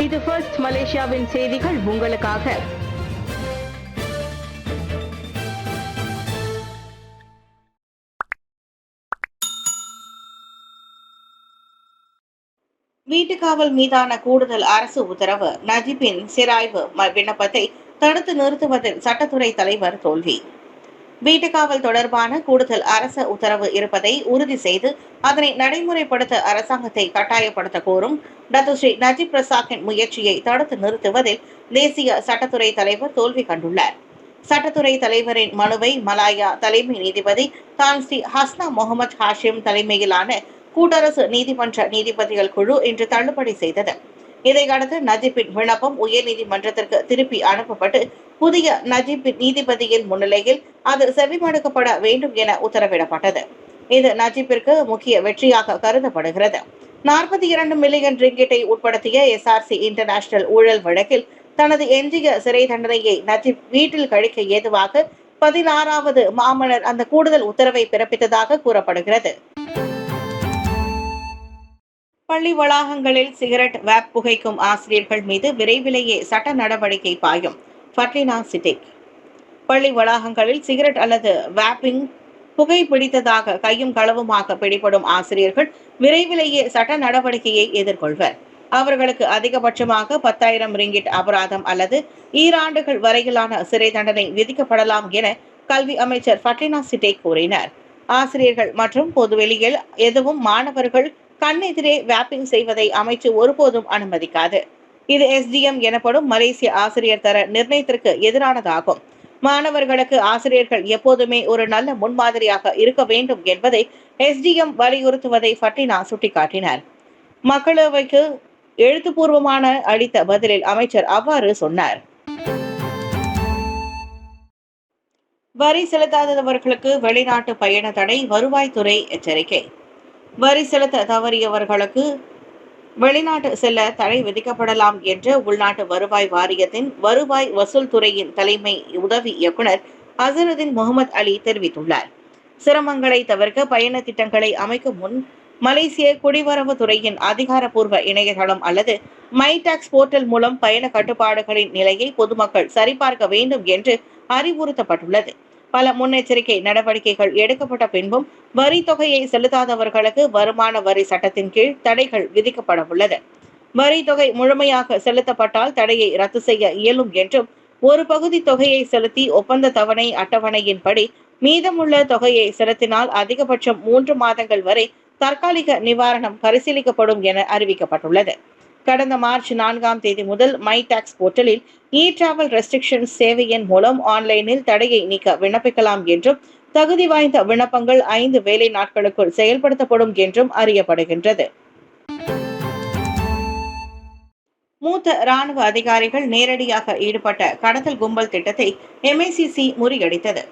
இது ஃபர்ஸ்ட் மலேசியாவின் செய்திகள் உங்களுக்காக. வீட்டுக்காவல் மீதான கூடுதல் அரசு உத்தரவு. நஜீப்பின் சிராய்வு விண்ணப்பத்தை தடுத்து நிறுத்துவதில் சட்டத்துறை தலைவர் தோல்வி. வீட்டுக்காவல் தொடர்பான கூடுதல் அரசு உத்தரவு இருப்பதை உறுதி செய்து அதனை நடைமுறைப்படுத்த அரசாங்கத்தை கட்டாயப்படுத்த கோரும் டத்துஸ்ரீ நஜீப் ரசாக்கின் முயற்சியை தடுத்து நிறுத்துவதில் தேசிய சட்டத்துறை தலைவர் தோல்வி கண்டுள்ளார். சட்டத்துறை தலைவரின் மனுவை மலாயா தலைமை நீதிபதி தான் ஸ்ரீ ஹஸ்னா முகமது ஹாஷிம் தலைமையிலான கூட்டரசு நீதிமன்ற நீதிபதிகள் குழு இன்று தள்ளுபடி செய்தது. இதையடுத்து நஜீப்பின் விண்ணப்பம் உயர்நீதிமன்றத்திற்கு திருப்பி அனுப்பப்பட்டு புதிய நஜீப் நீதிபதியின் முன்னிலையில் அது செவிமடுக்கப்பட வேண்டும் என உத்தரவிடப்பட்டது. இது நஜீப்பிற்கு முக்கிய வெற்றியாக கருதப்படுகிறது. 42 மில்லியன் ரிங்கிட்டை உட்படுத்திய SRC இன்டர்நேஷனல் ஊழல் வழக்கில் தனது எஞ்சிய சிறை தண்டனையை நஜீப் வீட்டில் கழிக்க ஏதுவாக 16வது மாமன்னர் அந்த கூடுதல் உத்தரவை பிறப்பித்ததாக கூறப்படுகிறது. பள்ளி வளாகங்களில் சிகரெட் வேப் புகைக்கும் ஆசிரியர்கள் மீது விரைவிலேயே சட்ட நடவடிக்கை பாயும். ஃபட்லினா சிட்டிக். பள்ளி வளாகங்களில் சிகரெட் அல்லது வேப்பிங் புகைப்பிடித்ததாக கையும் களவுமாக பிடிபடும் ஆசிரியர்கள் விரைவிலேயே சட்ட நடவடிக்கையை எதிர்கொள்வர். அவர்களுக்கு அதிகபட்சமாக 10,000 ரிங்கிட் அபராதம் அல்லது 2 ஆண்டுகள் வரையிலான சிறை தண்டனை விதிக்கப்படலாம் என கல்வி அமைச்சர் ஃபட்லினா சிட்டிக் கூறினார். ஆசிரியர்கள் மற்றும் பொதுவெளியில் எதுவும் மாணவர்கள் கண்ணெதிரே வேப்பிங் செய்வதை அமைச்சு ஒருபோதும் அனுமதிக்காது. இது SDM எனப்படும் மலேசிய ஆசிரியர் தர நிர்ணயத்திற்கு எதிரானதாகும். மாணவர்களுக்கு ஆசிரியர்கள் எப்போதுமே ஒரு நல்ல முன்மாதிரியாக இருக்க வேண்டும் என்பதை SDM வலியுறுத்துவதை ஃபட்லினா சுட்டிக்காட்டினார். மக்களவைக்கு எழுத்துப்பூர்வமான அளித்த பதிலில் அமைச்சர் அவ்வாறு சொன்னார். வரி செலுத்தாதவர்களுக்கு வெளிநாட்டு பயண தடை. வருவாய்த்துறை எச்சரிக்கை. வரி செலுத்த தவறியவர்களுக்கு வெளிநாட்டு செல்ல தடை விதிக்கப்படலாம் என்று உள்நாட்டு வருவாய் வாரியத்தின் வருவாய் வசூல் துறையின் தலைமை உதவி இயக்குனர் அசருதீன் முகமது அலி தெரிவித்துள்ளார். சிரமங்களை தவிர்க்க பயண திட்டங்களை அமைக்கும் முன் மலேசிய குடிவரவு துறையின் அதிகாரப்பூர்வ இணையதளம் அல்லது மை டாக்ஸ் போர்ட்டல் மூலம் பயண கட்டுப்பாடுகளின் நிலையை பொதுமக்கள் சரிபார்க்க வேண்டும் என்று அறிவுறுத்தப்பட்டுள்ளது. பல முன்னெச்சரிக்கை நடவடிக்கைகள் எடுக்கப்பட்ட பின்பும் வரி தொகையை செலுத்தாதவர்களுக்கு வருமான வரி சட்டத்தின் கீழ் தடைகள் விதிக்கப்பட உள்ளது. வரி தொகை முழுமையாக செலுத்தப்பட்டால் தடையை ரத்து செய்ய இயலும் என்றும் ஒரு பகுதி தொகையை செலுத்தி ஒப்பந்த தவணை அட்டவணையின்படி மீதமுள்ள தொகையை செலுத்தினால் அதிகபட்சம் 3 மாதங்கள் வரை தற்காலிக நிவாரணம் பரிசீலிக்கப்படும் என அறிவிக்கப்பட்டுள்ளது. கடந்த மார்ச் 4ஆம் தேதி முதல் மை டாக்ஸ் போர்ட்டலில் டிராவல் ரெஸ்ட்ரிக்ஷன்ஸ் சேவையின் மூலம் ஆன்லைனில் தடையை நீக்க விண்ணப்பிக்கலாம் என்றும் தகுதி வாய்ந்த விண்ணப்பங்கள் 5 வேலை நாட்களுக்குள் செயல்படுத்தப்படும் என்றும் அறியப்படுகின்றது. மூத்த ராணுவ அதிகாரிகள் நேரடியாக ஈடுபட்ட கடத்தல் கும்பல் திட்டத்தை MACC முறியடித்தது.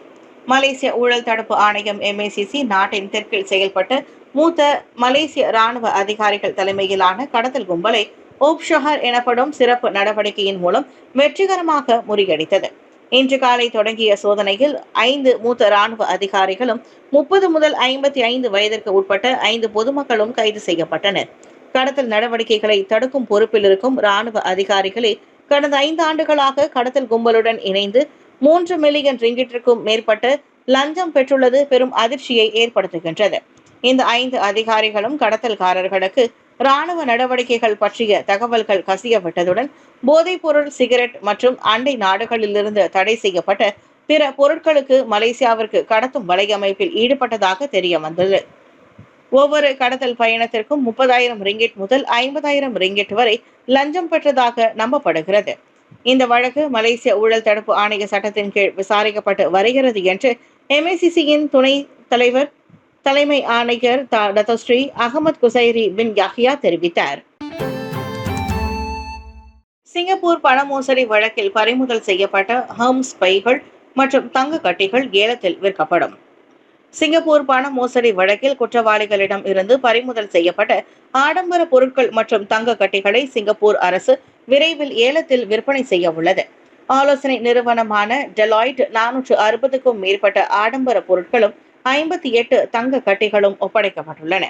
மலேசிய ஊழல் தடுப்பு ஆணையம் MACC நாட்டின் தெற்கில் செயல்பட்ட மூத்த மலேசிய ராணுவ அதிகாரிகள் தலைமையிலான கடத்தல் கும்பலை ஓப்ஷஹர் எனப்படும் சிறப்பு நடவடிக்கையின் மூலம் வெற்றிகரமாக முறியடித்தது. இன்று காலை தொடங்கிய சோதனையில் 5 மூத்த ராணுவ அதிகாரிகளும் 30 முதல் 55 வயதிற்கு உட்பட்ட 5 பொதுமக்களும் கைது செய்யப்பட்டனர். கடத்தல் நடவடிக்கைகளை தடுக்கும் பொறுப்பில் இருக்கும் ராணுவ அதிகாரிகளே கடந்த 5 ஆண்டுகளாக கடத்தல் கும்பலுடன் இணைந்து 3 மில்லியன் ரிங்கிட்டிற்கும் மேற்பட்ட லஞ்சம் பெற்றுள்ளது பெரும் அதிர்ச்சியை ஏற்படுத்துகின்றது. இந்த 5 அதிகாரிகளும் கடத்தல்காரர்களுக்கு ராணுவ நடவடிக்கைகள் பற்றிய தகவல்கள் கசியவிட்டதுடன் போதைப்பொருள், சிகரெட் மற்றும் அண்டை நாடுகளிலிருந்து தடை செய்யப்பட்ட பிற பொருட்களுக்கு மலேசியாவிற்கு கடத்தும் வலையமைப்பில் ஈடுபட்டதாக தெரிய வந்தது. ஒவ்வொரு கடத்தல் பயணத்திற்கும் 30,000 ரிங்கிட் முதல் 50,000 ரிங்கிட் வரை லஞ்சம் பெற்றதாக நம்பப்படுகிறது. இந்த வழக்கு மலேசிய ஊழல் தடுப்பு ஆணைய சட்டத்தின் கீழ் விசாரிக்கப்பட்டு வருகிறது என்று MACC-யின் துணை தலைவர் தலைமை ஆணையர் டத்தோஸ்ரீ அகமது குசைரி பின் யஹ்யா தெரிவித்தார். சிங்கப்பூர் பண மோசடி வழக்கில் பறிமுதல் செய்யப்பட்ட ஹெர்ம்ஸ் பைகள் மற்றும் தங்க கட்டிகள் ஏலத்தில் விற்கப்படும். சிங்கப்பூர் பண மோசடி வழக்கில் குற்றவாளிகளிடம் இருந்து பறிமுதல் செய்யப்பட்ட ஆடம்பர பொருட்கள் மற்றும் தங்க கட்டிகளை சிங்கப்பூர் அரசு விரைவில் ஏலத்தில் விற்பனை செய்ய உள்ளது. ஆலோசனை நிறுவனமான டெலாய்ட் 460க்கும் மேற்பட்ட ஆடம்பர பொருட்களும் 58 தங்க கட்டிகளும் ஒப்படைக்கப்பட்டுள்ளன.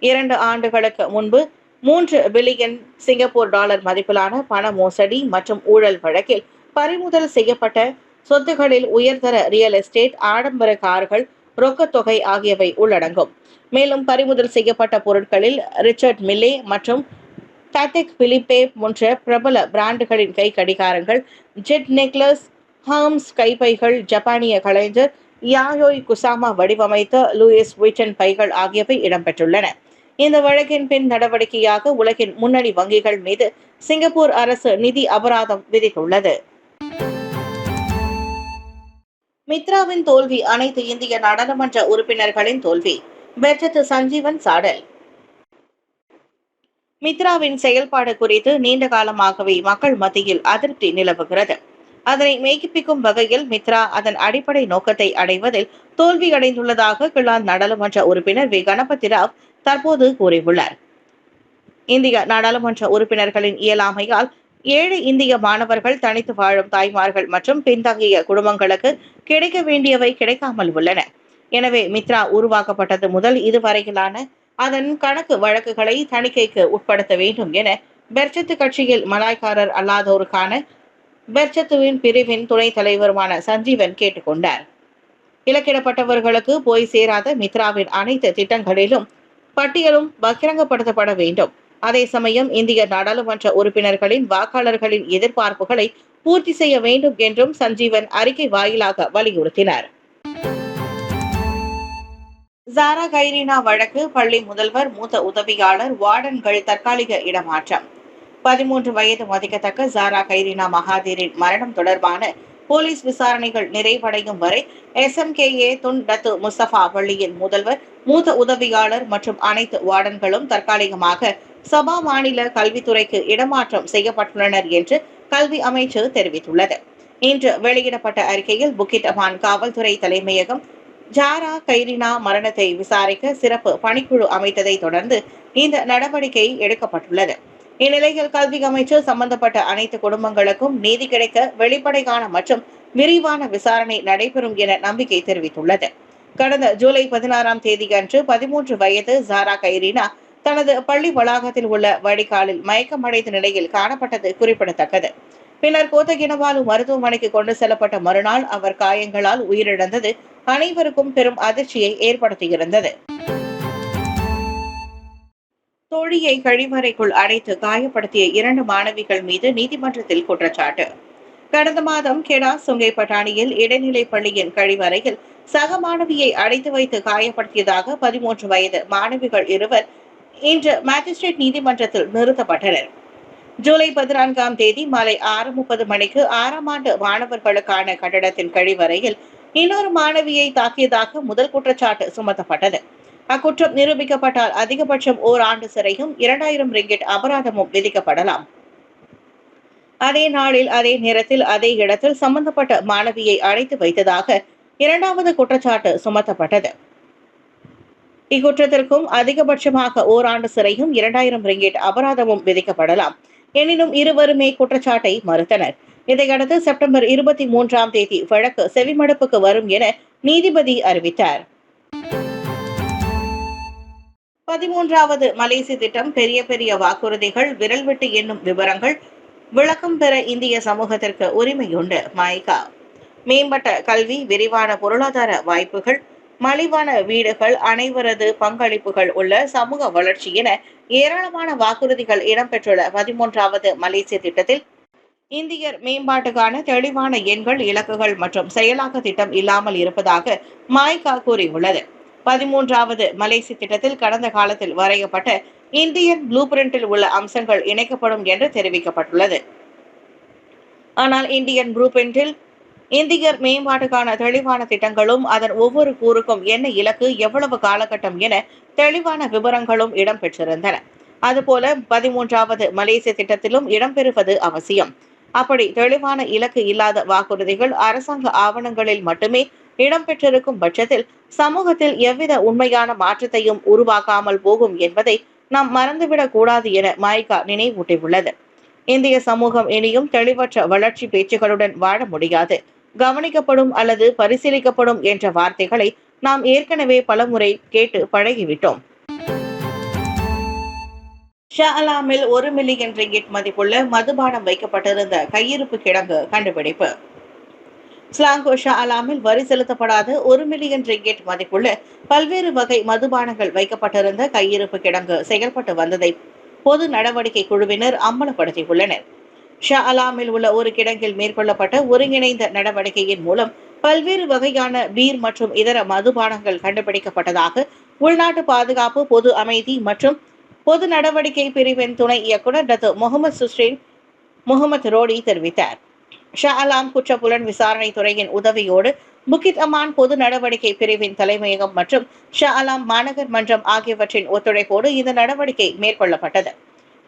2 ஆண்டுகளுக்கு முன்பு 3 பில்லியன் சிங்கப்பூர் டாலர் மதிப்பிலான பண மோசடி மற்றும் ஊழல் வழக்கில் பறிமுதல் செய்யப்பட்ட சொத்துகளில் உயர்தர ரியல் எஸ்டேட், ஆடம்பர கார்கள், ரொக்கத் தொகை ஆகியவை உள்ளடங்கும். மேலும் பறிமுதல் செய்யப்பட்ட பொருட்களில் ரிச்சர்ட் மில்லே மற்றும் பாத்தெக் பிலிப்பே போன்ற பிரபல பிராண்டுகளின் கை கடிகாரங்கள், ஜெட் நெக்லஸ், ஹார்ம்ஸ் கைப்பைகள், ஜப்பானிய கலைஞர் யாயோய் குசாமா வடிவமைத்த லூயிஸ் விட்டன் பைகள் ஆகியவை இடம்பெற்றுள்ளன. இந்த வழக்கின் பின் நடவடிக்கையாக உலகின் முன்னணி வங்கிகள் மீது சிங்கப்பூர் அரசு நிதி அபராதம் விதித்துள்ளது. மித்ராவின் தோல்வி அனைத்து இந்திய நாடாளுமன்ற உறுப்பினர்களின் தோல்வி. பெர்ஜத் சஞ்சீவன் சாடல். மித்ராவின் செயல்பாடு குறித்து நீண்ட காலமாகவே மக்கள் மத்தியில் அதிருப்தி நிலவுகிறது. அதனை மெய்ப்பிக்கும் வகையில் மித்ரா அதன் அடிப்படை நோக்கத்தை அடைவதில் தோல்வியடைந்துள்ளதாக கிளாந்து நாடாளுமன்ற உறுப்பினர் வி. கணபதி ராவ் தற்போது கூறியுள்ளார். இந்திய நாடாளுமன்ற உறுப்பினர்களின் இயலாமையால் ஏழை இந்திய மாணவர்கள், தனித்து வாழும் தாய்மார்கள் மற்றும் பின்தங்கிய குடும்பங்களுக்கு கிடைக்க வேண்டியவை கிடைக்காமல் உள்ளன. எனவே மித்ரா உருவாக்கப்பட்டது முதல் இதுவரையிலான அதன் கணக்கு வழக்குகளை தணிக்கைக்கு உட்படுத்த வேண்டும் என பெர்ஜத் கட்சியில் மலாய்க்காரர் அல்லாதோருக்கான பெர்ஜத்துவின் பிரிவின் துணைத் தலைவருமான சஞ்சீவன் கேட்டுக்கொண்டார். இலக்கிடப்பட்டவர்களுக்கு போய் சேராத மித்ராவின் அனைத்து திட்டங்களிலும் பட்டியலும் பகிரங்கப்படுத்தப்பட வேண்டும். அதே சமயம் இந்திய நாடாளுமன்ற உறுப்பினர்களின் வாக்காளர்களின் எதிர்பார்ப்புகளை பூர்த்தி செய்ய வேண்டும் என்றும் சஞ்சீவன் அறிக்கை வாயிலாக வலியுறுத்தினார். ஜாரா கைரீனா வழக்கு, பள்ளி முதல்வர், மூத்த உதவியாளர், வார்டன்கள் தற்காலிக இடமாற்றம். 13 வயது மதிக்கத்தக்க ஜாரா கைரீனா மகாதீரின் மரணம் தொடர்பான போலீஸ் விசாரணைகள் நிறைவடையும் வரை SMKA துன் டத்து முஸ்தபா பள்ளியின் முதல்வர், மூத்த உதவியாளர் மற்றும் அனைத்து வார்டன்களும் தற்காலிகமாக சபா மாநில கல்வித்துறைக்கு இடமாற்றம் செய்யப்பட்டுள்ளனர் என்று கல்வி அமைச்சு தெரிவித்துள்ளது. இன்று வெளியிடப்பட்ட அறிக்கையில் புக்கிட் அமான் காவல்துறை தலைமையகம் ஜாரா கைரீனா மரணத்தை விசாரிக்க சிறப்பு பணிக்குழு அமைத்ததை தொடர்ந்து இந்த நடவடிக்கை எடுக்கப்பட்டுள்ளது. இந்நிலையில் கல்வி அமைச்சர் சம்பந்தப்பட்ட அனைத்து குடும்பங்களுக்கும் நீதி கிடைக்க வெளிப்படையான மற்றும் விரிவான விசாரணை நடைபெறும் என நம்பிக்கை தெரிவித்துள்ளது. கடந்த ஜூலை 16ஆம் தேதியன்று 13 வயது ஜாரா கைரீனா தனது பள்ளி வளாகத்தில் உள்ள வடிகாலில் மயக்கமடைந்த நிலையில் காணப்பட்டது குறிப்பிடத்தக்கது. பின்னர் கோத்தகினவாலு மருத்துவமனைக்கு கொண்டு செல்லப்பட்ட மறுநாள் அவர் காயங்களால் உயிரிழந்தது அனைவருக்கும் பெரும் அதிர்ச்சியை ஏற்படுத்தியிருந்தது. தோழியை கழிவறைக்குள் அடைத்து காயப்படுத்திய 2 மாணவிகள் மீது நீதிமன்றத்தில் குற்றச்சாட்டு. கடந்த மாதம் கெடா சுங்கை பட்டாணியில் இடைநிலை பள்ளியின் கழிவறையில் சக மாணவியை அடைத்து வைத்து காயப்படுத்தியதாக 13 வயது மாணவிகள் இருவர் இன்று மாஜிஸ்ட்ரேட் நீதிமன்றத்தில் நிறுத்தப்பட்டனர். ஜூலை 14ஆம் தேதி மாலை 6:30 மணிக்கு 6ஆம் ஆண்டு மாணவர்களுக்கான கட்டடத்தின் கழிவறையில் இன்னொரு மாணவியை தாக்கியதாக முதல் குற்றச்சாட்டு சுமத்தப்பட்டது. அக்குற்றம் நிரூபிக்கப்பட்டால் அதிகபட்சம் ஓராண்டு சிறையும் 2000 ரிங்கிட் அபராதமும் விதிக்கப்படலாம். அதே நாளில் அதே நேரத்தில் அதே இடத்தில் சம்பந்தப்பட்ட மாணவியை அடைத்து வைத்ததாக 2வது குற்றச்சாட்டு சுமத்தப்பட்டது. இக்குற்றத்திற்கும் அதிகபட்சமாக ஓராண்டு சிறையும் 2000 ரிங்கிட் அபராதமும் விதிக்கப்படலாம். எனினும் இருவருமே குற்றச்சாட்டை மறுத்தனர். இதையடுத்து செப்டம்பர் 23ஆம் தேதி வழக்கு செவிமடுப்புக்கு வரும் என நீதிபதி அறிவித்தார். 13வது மலேசிய திட்டம், பெரிய பெரிய வாக்குறுதிகள், விரல் விட்டு எண்ணும் விவரங்கள், விளக்கம் பெற இந்திய சமூகத்திற்கு உரிமையுண்டு. மாய்கா. மேம்பட்ட கல்வி, விரிவான பொருளாதார வாய்ப்புகள், மலிவான வீடுகள், அனைவரது பங்களிப்புகள் உள்ள சமூக வளர்ச்சி என ஏராளமான வாக்குறுதிகள் இடம்பெற்றுள்ள 13வது மலேசிய திட்டத்தில் இந்தியர் மேம்பாட்டுக்கான தெளிவான எண்கள், இலக்குகள் மற்றும் செயலாக்க திட்டம் இல்லாமல் இருப்பதாக மாய்கா கூறியுள்ளது. 13வது மலேசிய திட்டத்தில் கடந்த காலத்தில் வரையப்பட்ட இந்தியன் ப்ளூ பிரிண்டில் உள்ள அம்சங்கள் இணைக்கப்படும் என்று தெரிவிக்கப்பட்டுள்ளது. ஆனால் இந்தியன் ப்ளூ பிரிண்டில் இந்தியர் மேம்பாட்டுக்கான தெளிவான திட்டங்களும் அதன் ஒவ்வொரு கூறுக்கும் என்ன இலக்கு, எவ்வளவு காலகட்டம் என தெளிவான விவரங்களும் இடம்பெற்றிருந்தன. அதுபோல 13வது மலேசிய திட்டத்திலும் இடம்பெறுவது அவசியம். அப்படி தெளிவான இலக்கு இல்லாத வாக்குறுதிகள் அரசாங்க ஆவணங்களில் மட்டுமே இடம்பெற்றிருக்கும் பட்சத்தில் சமூகத்தில் எவ்வித உண்மையான மாற்றத்தையும் உருவாக்காமல் போகும் என்பதை நாம் மறந்துவிடக் கூடாது என மாய்கா நினைவூட்டியுள்ளது. இந்திய சமூகம் இனியும் தெளிவற்ற வளர்ச்சி பேச்சுகளுடன் வாழ முடியாது. கவனிக்கப்படும் அல்லது பரிசீலிக்கப்படும் என்ற வார்த்தைகளை நாம் ஏற்கனவே பலமுறை கேட்டு பழகிவிட்டோம். ஷா அலாமில் 1 மில்லியன் ரிங்கிட் மதிப்புள்ள மதுபானம் வைக்கப்பட்டிருந்த கையிருப்பு கிடங்கு கண்டுபிடிப்பு. ஸ்லாங்கூர் ஷா அலாமில் வரி செலுத்தப்படாத 1 மில்லியன் ரிங்கிட் மதிப்புள்ள பல்வேறு வகை மதுபானங்கள் வைக்கப்பட்டிருந்த கையிருப்பு கிடங்கு செயல்பட்டு வந்ததை பொது நடவடிக்கை குழுவினர் அம்பலப்படுத்தியுள்ளனர். ஷா அலாமில் உள்ள ஒரு கிடங்கில் மேற்கொள்ளப்பட்ட ஒருங்கிணைந்த நடவடிக்கையின் மூலம் பல்வேறு வகையான பீர் மற்றும் இதர மதுபானங்கள் கண்டுபிடிக்கப்பட்டதாக உள்நாட்டு பாதுகாப்பு, பொது அமைதி மற்றும் பொது நடவடிக்கை பிரிவின் துணை இயக்குநர் டாக்டர் முகமது சுஸ்ரீன் முகமது ரோடி தெரிவித்தார். ஷா அலாம் குற்றப்புலன் விசாரணை துறையின் உதவியோடு புக்கிட் அமான் பொது நடவடிக்கை பிரிவின் தலைமையகம் மற்றும் ஷா அலாம் மாநகர் மன்றம் ஆகியவற்றின் ஒத்துழைப்போடு இந்த நடவடிக்கை மேற்கொள்ளப்பட்டது.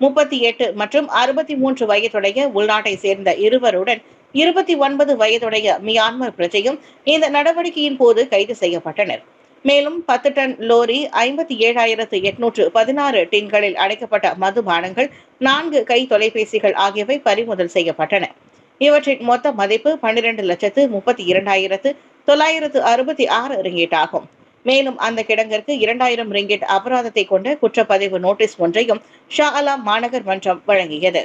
38 மற்றும் 63 வயதுடைய உள்நாட்டை சேர்ந்த இருவருடன் 29 வயதுடைய மியான்மர் பிரஜையும் இந்த நடவடிக்கையின் போது கைது செய்யப்பட்டனர். மேலும் 10 டன் லோரி, 57,816 டின்களில் அடைக்கப்பட்ட மதுபானங்கள், 4 கை தொலைபேசிகள் ஆகியவை பறிமுதல் செய்யப்பட்டன. இவற்றின் மொத்த மதிப்பு 12,32,966 ரிங்கிட் ஆகும். மேலும் அந்த கிடங்கிற்கு 2000 ரிங்கிட் அபராதத்தை கொண்ட குற்றப்பதிவு நோட்டீஸ் ஒன்றையும் ஷா அலாம் மாநகர் மன்றம் வழங்கியது.